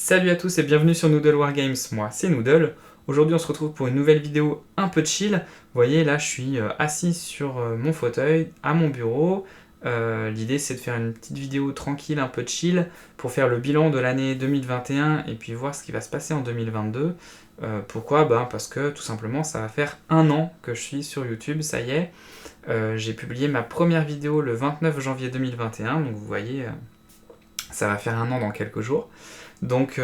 Salut à tous et bienvenue sur Noodle Wargames, moi c'est Noodle. Aujourd'hui on se retrouve pour une nouvelle vidéo un peu chill. Vous voyez là je suis assis sur mon fauteuil à mon bureau. L'idée c'est de faire une petite vidéo tranquille, un peu chill, pour faire le bilan de l'année 2021 et puis voir ce qui va se passer en 2022. Pourquoi? Parce que tout simplement ça va faire un an que je suis sur YouTube, ça y est. J'ai publié ma première vidéo le 29 janvier 2021, donc vous voyez ça va faire un an dans quelques jours. Donc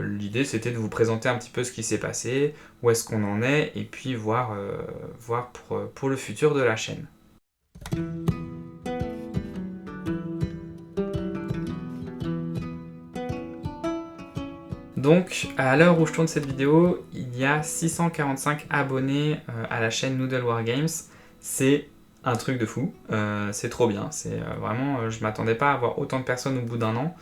l'idée c'était de vous présenter un petit peu ce qui s'est passé, où est-ce qu'on en est, et puis voir pour le futur de la chaîne. Donc à l'heure où je tourne cette vidéo, il y a 645 abonnés à la chaîne Noodle Wargames. C'est un truc de fou, c'est trop bien, vraiment, je m'attendais pas à avoir autant de personnes au bout d'un an.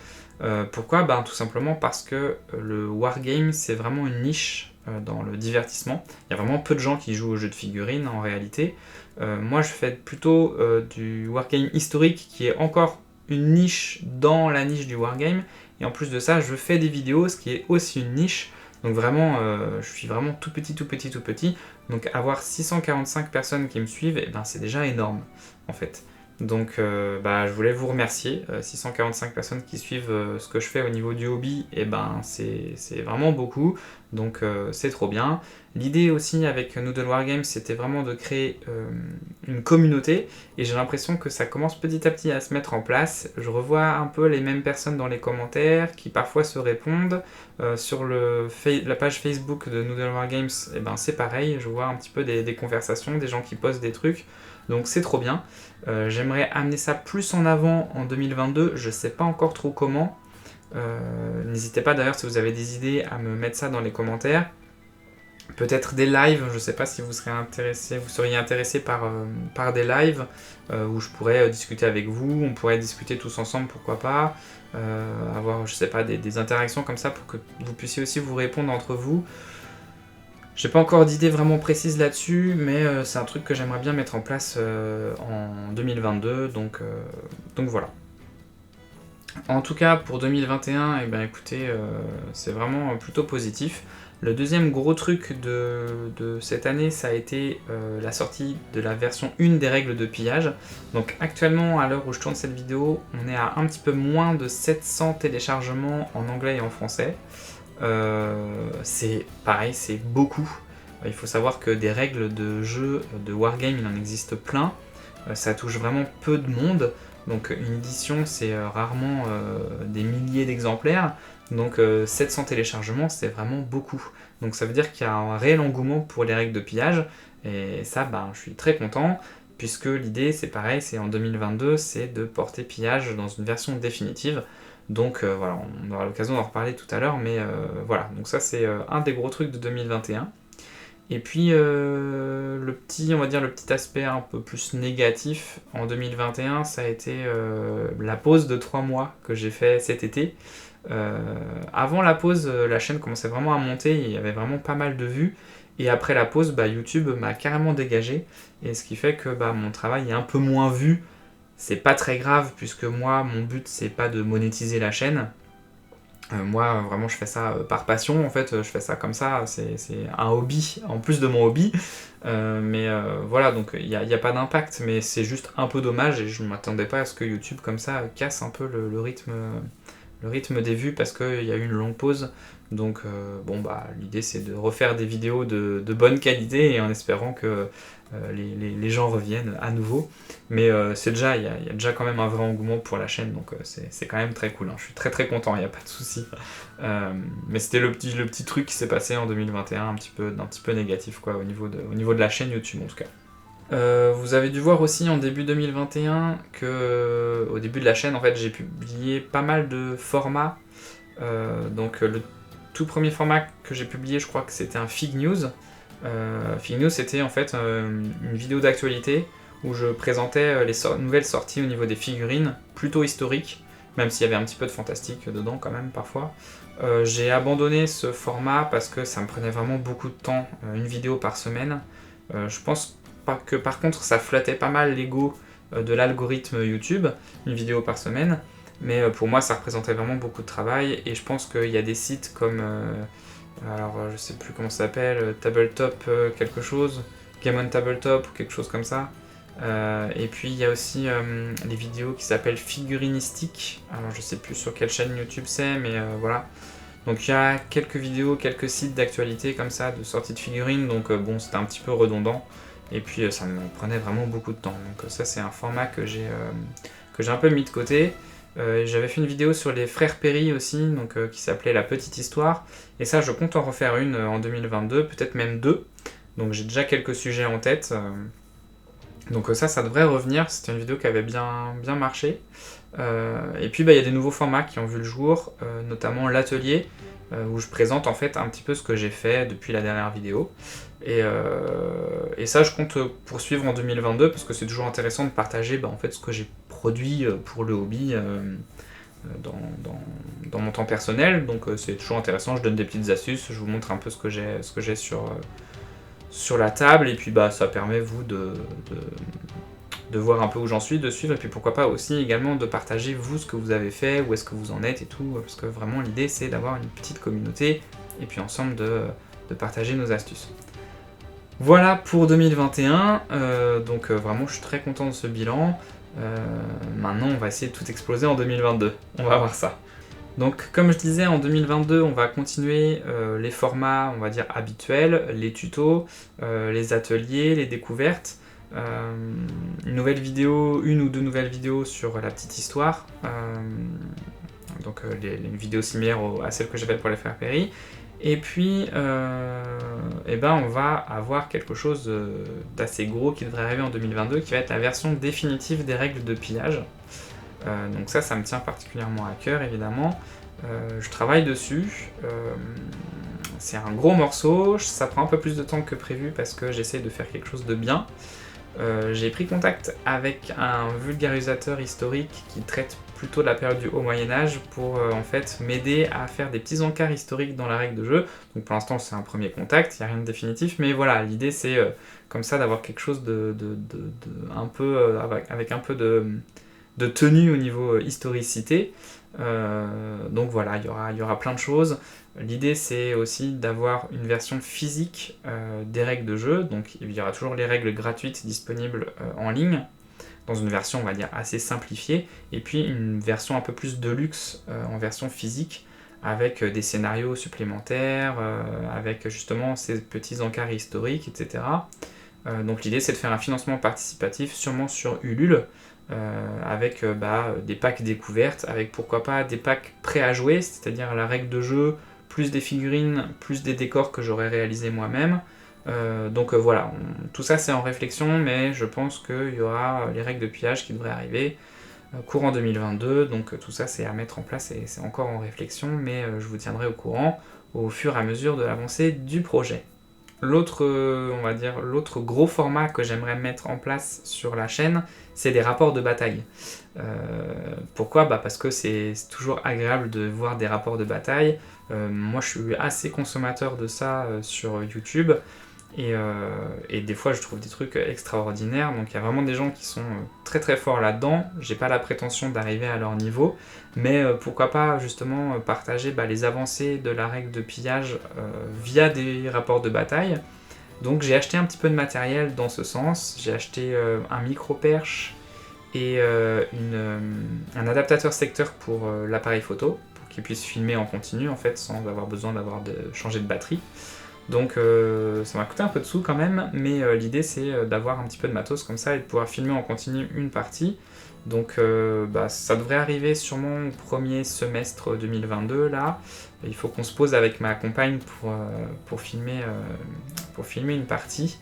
Pourquoi? Tout simplement parce que le wargame c'est vraiment une niche dans le divertissement. Il y a vraiment peu de gens qui jouent aux jeux de figurines en réalité. Moi je fais plutôt du wargame historique qui est encore une niche dans la niche du wargame. Et en plus de ça, je fais des vidéos, ce qui est aussi une niche. Donc vraiment, je suis vraiment tout petit, tout petit, tout petit. Donc avoir 645 personnes qui me suivent, c'est déjà énorme, en fait. Donc je voulais vous remercier, 645 personnes qui suivent ce que je fais au niveau du hobby, c'est vraiment beaucoup, donc c'est trop bien. L'idée aussi avec Noodle Wargames, c'était vraiment de créer une communauté, et j'ai l'impression que ça commence petit à petit à se mettre en place. Je revois un peu les mêmes personnes dans les commentaires, qui parfois se répondent. Sur la page Facebook de Noodle Wargames, c'est pareil, je vois un petit peu des conversations, des gens qui postent des trucs, donc c'est trop bien. J'aimerais amener ça plus en avant en 2022, je sais pas encore trop comment. N'hésitez pas d'ailleurs si vous avez des idées à me mettre ça dans les commentaires. Peut-être des lives, je sais pas si vous seriez intéressé par des lives où je pourrais discuter avec vous, on pourrait discuter tous ensemble, pourquoi pas, avoir je sais pas des interactions comme ça pour que vous puissiez aussi vous répondre entre vous. J'ai pas encore d'idée vraiment précise là-dessus, mais c'est un truc que j'aimerais bien mettre en place en 2022, donc voilà. En tout cas, pour 2021, écoutez, c'est vraiment plutôt positif. Le deuxième gros truc de cette année, ça a été la sortie de la version 1 des règles de pillage. Donc actuellement, à l'heure où je tourne cette vidéo, on est à un petit peu moins de 700 téléchargements en anglais et en français. C'est pareil, c'est beaucoup. Il faut savoir que des règles de jeu de wargame, il en existe plein. Ça touche vraiment peu de monde. Donc une édition, c'est rarement des milliers d'exemplaires. Donc 700 téléchargements, c'est vraiment beaucoup. Donc ça veut dire qu'il y a un réel engouement pour les règles de pillage. Et ça, je suis très content. Puisque l'idée, c'est pareil, c'est en 2022, c'est de porter pillage dans une version définitive. Donc voilà, on aura l'occasion d'en reparler tout à l'heure, mais voilà, donc ça c'est un des gros trucs de 2021. Et puis on va dire le petit aspect un peu plus négatif en 2021, ça a été la pause de 3 mois que j'ai fait cet été. Avant la pause, la chaîne commençait vraiment à monter, il y avait vraiment pas mal de vues. Et après la pause, YouTube m'a carrément dégagé, et ce qui fait que mon travail est un peu moins vu. C'est pas très grave puisque moi, mon but c'est pas de monétiser la chaîne. Moi, vraiment, je fais ça par passion, en fait, je fais ça comme ça, c'est un hobby, en plus de mon hobby. Voilà, donc il n'y a pas d'impact, mais c'est juste un peu dommage, et je ne m'attendais pas à ce que YouTube, comme ça, casse un peu le rythme des vues, parce qu'il y a eu une longue pause. Donc, l'idée, c'est de refaire des vidéos de bonne qualité, et en espérant que les gens reviennent à nouveau. Mais il y a déjà quand même un vrai engouement pour la chaîne, donc c'est quand même très cool, hein. Je suis très très content, il n'y a pas de souci. Mais c'était le petit truc qui s'est passé en 2021, un petit peu négatif quoi, au niveau de la chaîne YouTube en tout cas. Vous avez dû voir aussi en début 2021 que au début de la chaîne, en fait, j'ai publié pas mal de formats. Donc le tout premier format que j'ai publié, je crois que c'était un Fig News. Fig News, c'était en fait une vidéo d'actualité où je présentais les nouvelles sorties au niveau des figurines, plutôt historiques, même s'il y avait un petit peu de fantastique dedans quand même parfois. J'ai abandonné ce format parce que ça me prenait vraiment beaucoup de temps, une vidéo par semaine. Je pense que par contre ça flattait pas mal l'ego de l'algorithme YouTube, une vidéo par semaine. mais pour moi ça représentait vraiment beaucoup de travail, et je pense qu'il y a des sites comme, alors je sais plus comment ça s'appelle, Tabletop quelque chose, Game on Tabletop ou quelque chose comme ça. Et puis il y a aussi les vidéos qui s'appellent Figurinistique, alors je sais plus sur quelle chaîne YouTube c'est, mais voilà. Donc il y a quelques vidéos, quelques sites d'actualité comme ça, de sortie de figurines, donc bon, c'était un petit peu redondant, et puis ça me prenait vraiment beaucoup de temps. Donc ça c'est un format que j'ai un peu mis de côté. J'avais fait une vidéo sur les frères Perry aussi, donc qui s'appelait La Petite Histoire, et ça je compte en refaire une en 2022, peut-être même deux, donc j'ai déjà quelques sujets en tête. Donc ça devrait revenir, c'était une vidéo qui avait bien marché. Et puis il y a des nouveaux formats qui ont vu le jour, notamment l'atelier, où je présente en fait un petit peu ce que j'ai fait depuis la dernière vidéo. Et ça je compte poursuivre en 2022, parce que c'est toujours intéressant de partager en fait ce que j'ai produit pour le hobby dans mon temps personnel. Donc c'est toujours intéressant, je donne des petites astuces, je vous montre un peu ce que j'ai sur la table, et puis ça permet vous de voir un peu où j'en suis, de suivre, et puis pourquoi pas aussi également de partager vous ce que vous avez fait, où est-ce que vous en êtes et tout, parce que vraiment l'idée c'est d'avoir une petite communauté, et puis ensemble de partager nos astuces. Voilà pour 2021, donc vraiment je suis très content de ce bilan. Maintenant on va essayer de tout exploser en 2022, on va voir ça. Donc comme je disais, en 2022, on va continuer les formats, on va dire, habituels, les tutos, les ateliers, les découvertes, une ou deux nouvelles vidéos sur la petite histoire, donc une vidéo similaire à celle que j'ai faite pour les frères Perry, et puis on va avoir quelque chose d'assez gros qui devrait arriver en 2022, qui va être la version définitive des règles de pillage. Donc ça me tient particulièrement à cœur, évidemment. Je travaille dessus. C'est un gros morceau, ça prend un peu plus de temps que prévu parce que j'essaie de faire quelque chose de bien. J'ai pris contact avec un vulgarisateur historique qui traite plutôt de la période du Haut Moyen-Âge pour en fait m'aider à faire des petits encarts historiques dans la règle de jeu. Donc pour l'instant c'est un premier contact, il n'y a rien de définitif, mais voilà, l'idée c'est comme ça d'avoir quelque chose un peu avec un peu de tenue au niveau historicité. Donc voilà, il y aura plein de choses. L'idée c'est aussi d'avoir une version physique des règles de jeu, donc il y aura toujours les règles gratuites disponibles en ligne, dans une version on va dire assez simplifiée, et puis une version un peu plus de luxe en version physique, avec des scénarios supplémentaires, avec justement ces petits encarts historiques, etc. Donc l'idée c'est de faire un financement participatif, sûrement sur Ulule, avec des packs découvertes, avec pourquoi pas des packs prêts à jouer, c'est-à-dire la règle de jeu, plus des figurines, plus des décors que j'aurais réalisés moi-même. Donc voilà, tout ça c'est en réflexion, mais je pense qu'il y aura les règles de pillage qui devraient arriver courant 2022, donc tout ça c'est à mettre en place et c'est encore en réflexion, mais je vous tiendrai au courant au fur et à mesure de l'avancée du projet. L'autre gros format que j'aimerais mettre en place sur la chaîne, c'est des rapports de bataille. Pourquoi ? Parce que c'est toujours agréable de voir des rapports de bataille. Moi, je suis assez consommateur de ça sur YouTube. Et des fois, je trouve des trucs extraordinaires. Donc, il y a vraiment des gens qui sont très très forts là-dedans. J'ai pas la prétention d'arriver à leur niveau. Mais pourquoi pas, justement, partager les avancées de la règle de pillage via des rapports de bataille. Donc, j'ai acheté un petit peu de matériel dans ce sens. J'ai acheté un micro-perche et un adaptateur secteur pour l'appareil photo, pour qu'il puisse filmer en continu, en fait, sans avoir besoin de changer de batterie. Donc ça m'a coûté un peu de sous quand même, mais l'idée c'est d'avoir un petit peu de matos comme ça et de pouvoir filmer en continu une partie. Donc ça devrait arriver sûrement au premier semestre 2022 là. Il faut qu'on se pose avec ma compagne pour filmer une partie.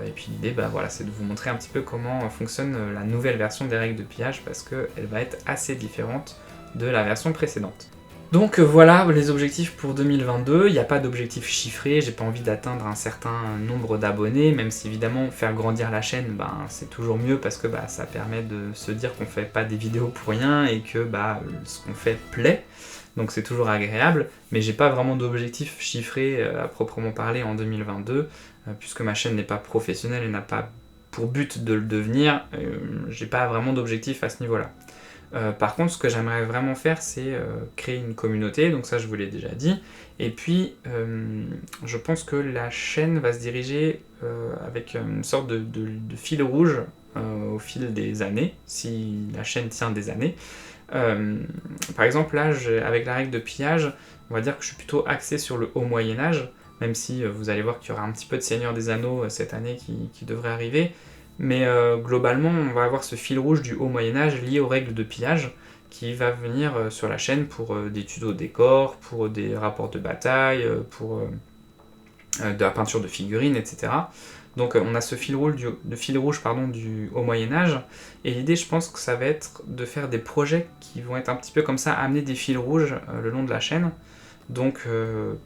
Et puis l'idée c'est de vous montrer un petit peu comment fonctionne la nouvelle version des règles de pillage, parce qu'elle va être assez différente de la version précédente. Donc voilà les objectifs pour 2022, il n'y a pas d'objectif chiffré, j'ai pas envie d'atteindre un certain nombre d'abonnés, même si évidemment faire grandir la chaîne c'est toujours mieux, parce que ça permet de se dire qu'on fait pas des vidéos pour rien et que ce qu'on fait plaît, donc c'est toujours agréable, mais j'ai pas vraiment d'objectif chiffré à proprement parler en 2022, puisque ma chaîne n'est pas professionnelle et n'a pas pour but de le devenir, j'ai pas vraiment d'objectif à ce niveau-là. Par contre, ce que j'aimerais vraiment faire, c'est créer une communauté, donc ça je vous l'ai déjà dit. Et puis, je pense que la chaîne va se diriger avec une sorte de fil rouge au fil des années, si la chaîne tient des années. Par exemple, là, avec la règle de pillage, on va dire que je suis plutôt axé sur le haut Moyen-Âge, même si vous allez voir qu'il y aura un petit peu de Seigneur des Anneaux cette année qui devrait arriver. Mais globalement, on va avoir ce fil rouge du haut Moyen-Âge lié aux règles de pillage qui va venir sur la chaîne pour des tutos décors, pour des rapports de bataille, pour de la peinture de figurines, etc. Donc on a ce fil rouge, du haut Moyen-Âge, et l'idée je pense que ça va être de faire des projets qui vont être un petit peu comme ça, amener des fils rouges le long de la chaîne. Donc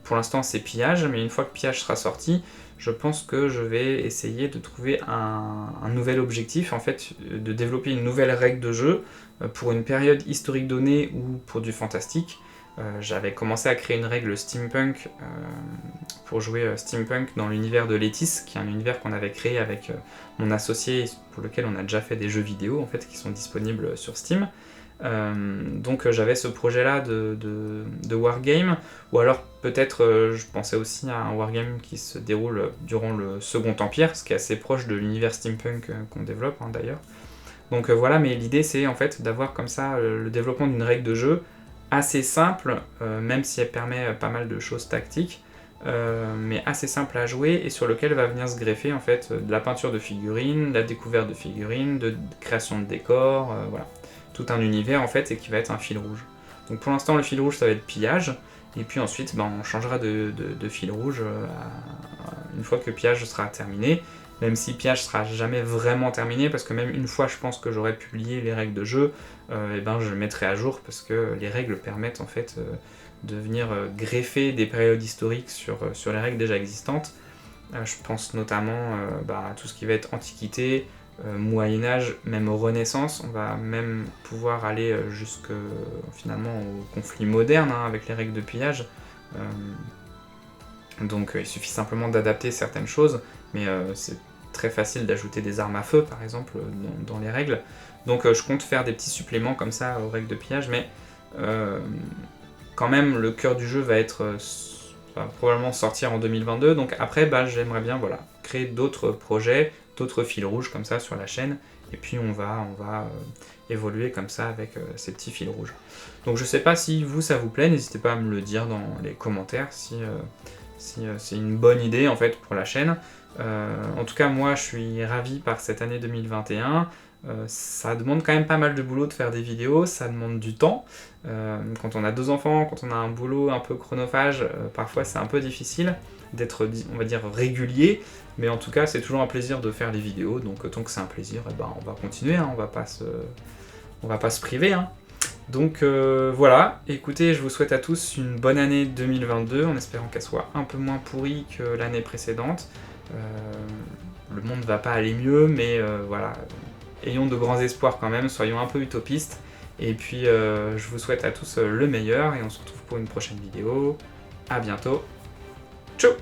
pour l'instant c'est pillage, mais une fois que pillage sera sorti, je pense que je vais essayer de trouver un nouvel objectif, en fait, de développer une nouvelle règle de jeu pour une période historique donnée ou pour du fantastique. J'avais commencé à créer une règle steampunk pour jouer steampunk dans l'univers de Letis, qui est un univers qu'on avait créé avec mon associé, pour lequel on a déjà fait des jeux vidéo en fait, qui sont disponibles sur Steam. Donc j'avais ce projet-là de wargame, ou alors peut-être je pensais aussi à un wargame qui se déroule durant le Second Empire, ce qui est assez proche de l'univers steampunk qu'on développe d'ailleurs. Donc voilà, mais l'idée c'est en fait d'avoir comme ça le développement d'une règle de jeu assez simple, même si elle permet pas mal de choses tactiques, mais assez simple à jouer et sur lequel va venir se greffer en fait de la peinture de figurines, de la découverte de figurines, de création de décors, voilà. Tout un univers en fait et qui va être un fil rouge. Donc pour l'instant le fil rouge ça va être pillage, et puis ensuite on changera de fil rouge une fois que pillage sera terminé, même si pillage sera jamais vraiment terminé, parce que même une fois je pense que j'aurai publié les règles de jeu, je le mettrai à jour parce que les règles permettent en fait de venir greffer des périodes historiques sur les règles déjà existantes. Je pense notamment à tout ce qui va être Antiquité, Moyen-Âge, même Renaissance. On va même pouvoir aller jusque finalement au conflit moderne avec les règles de pillage. Donc il suffit simplement d'adapter certaines choses, mais c'est très facile d'ajouter des armes à feu par exemple dans les règles. Donc je compte faire des petits suppléments comme ça aux règles de pillage, mais quand même le cœur du jeu va être probablement sortir en 2022, donc après j'aimerais bien créer d'autres projets, d'autres fils rouges comme ça sur la chaîne, et puis on va évoluer comme ça avec ces petits fils rouges. Donc je sais pas si ça vous plaît, n'hésitez pas à me le dire dans les commentaires si c'est une bonne idée en fait pour la chaîne. En tout cas moi je suis ravi par cette année 2021. Ça demande quand même pas mal de boulot de faire des vidéos, ça demande du temps. Quand on a 2 enfants, quand on a un boulot un peu chronophage, parfois c'est un peu difficile d'être, on va dire, régulier, mais en tout cas c'est toujours un plaisir de faire les vidéos, donc tant que c'est un plaisir, on va continuer, on va pas se priver. Donc voilà, écoutez, je vous souhaite à tous une bonne année 2022, en espérant qu'elle soit un peu moins pourrie que l'année précédente. Le monde va pas aller mieux, mais voilà, ayons de grands espoirs quand même, soyons un peu utopistes, et puis je vous souhaite à tous le meilleur, et on se retrouve pour une prochaine vidéo. À bientôt, ciao.